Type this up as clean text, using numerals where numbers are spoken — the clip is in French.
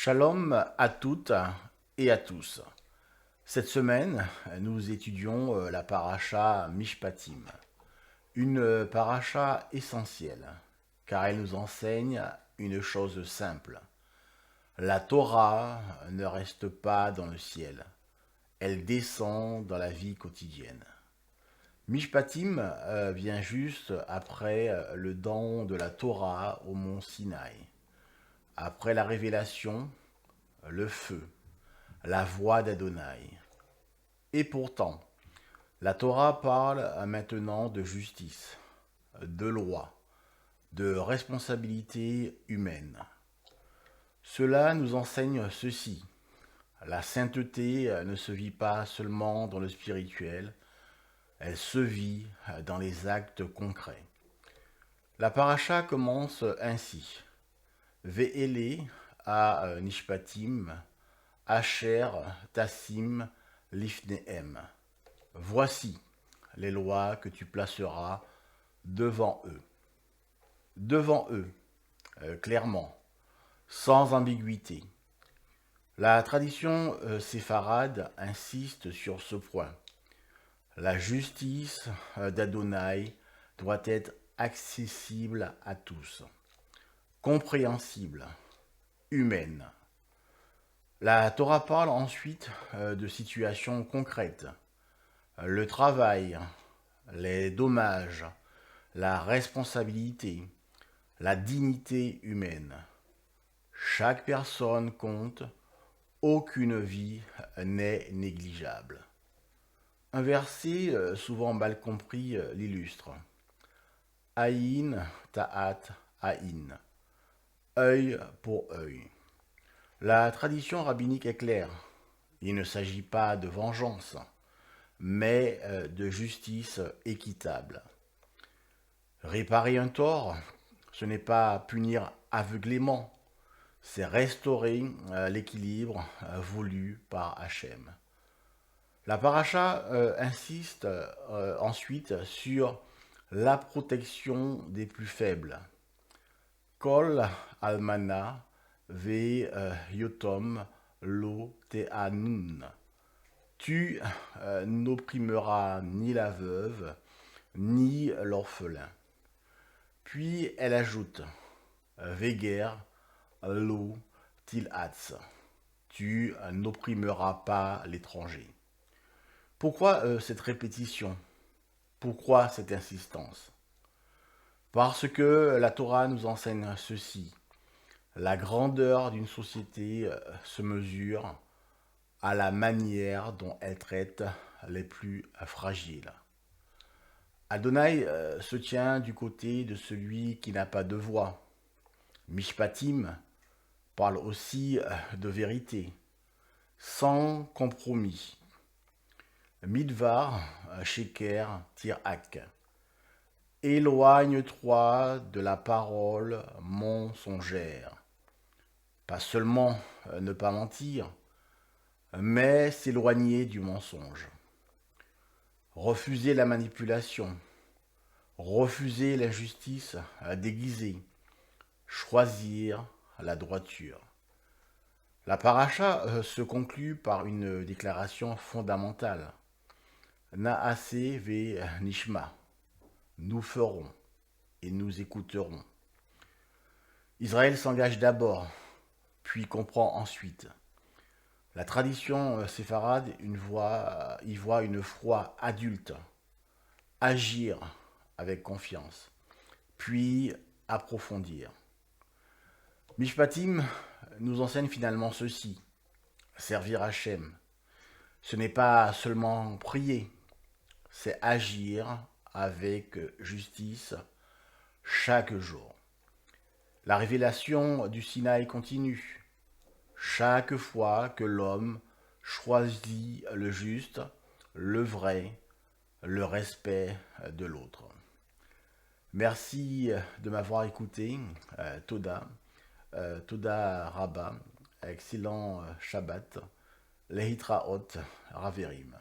Shalom à toutes et à tous. Cette semaine, nous étudions la paracha Mishpatim, une paracha essentielle, car elle nous enseigne une chose simple. La Torah ne reste pas dans le ciel, elle descend dans la vie quotidienne. Mishpatim vient juste après le don de la Torah au mont Sinaï, après la révélation, le feu, la voix d'Adonai. Et pourtant, la Torah parle maintenant de justice, de loi, de responsabilité humaine. Cela nous enseigne ceci. La sainteté ne se vit pas seulement dans le spirituel, elle se vit dans les actes concrets. La paracha commence ainsi. Ve'ele à Nishpatim, Asher Tassim Lifnehem. Voici les lois que tu placeras devant eux. Devant eux, clairement, sans ambiguïté. La tradition séfarade insiste sur ce point. La justice d'Adonai doit être accessible à tous, compréhensible, humaine. La Torah parle ensuite de situations concrètes. Le travail, les dommages, la responsabilité, la dignité humaine. Chaque personne compte, aucune vie n'est négligeable. Un verset souvent mal compris l'illustre. Aïn ta'at aïn. Œil pour œil. La tradition rabbinique est claire. Il ne s'agit pas de vengeance, mais de justice équitable. Réparer un tort, ce n'est pas punir aveuglément, c'est restaurer l'équilibre voulu par Hachem. La paracha insiste ensuite sur la protection des plus faibles. Kol almana ve yotom lo te'anun. Tu n'opprimeras ni la veuve, ni l'orphelin. Puis elle ajoute, Veger lo tilatz. Tu n'opprimeras pas l'étranger. Pourquoi cette répétition? Pourquoi cette insistance? Parce que la Torah nous enseigne ceci. La grandeur d'une société se mesure à la manière dont elle traite les plus fragiles. Adonai se tient du côté de celui qui n'a pas de voix. Mishpatim parle aussi de vérité, sans compromis. Midvar, Sheker, Tirak. Éloigne-toi de la parole mensongère. Pas seulement ne pas mentir, mais s'éloigner du mensonge. Refuser la manipulation, refuser l'injustice déguisée, choisir la droiture. La paracha se conclut par une déclaration fondamentale. Naase ve nishma. Nous ferons et nous écouterons. Israël s'engage d'abord, puis comprend ensuite. La tradition séfarade y voit une foi adulte, agir avec confiance, puis approfondir. Mishpatim nous enseigne finalement ceci, servir Hachem. Ce n'est pas seulement prier, c'est agir avec justice chaque jour. La révélation du Sinaï continue. Chaque fois que l'homme choisit le juste, le vrai, le respect de l'autre. Merci de m'avoir écouté. Toda. Toda Rabba. Excellent Shabbat. Lehitraot Raverim.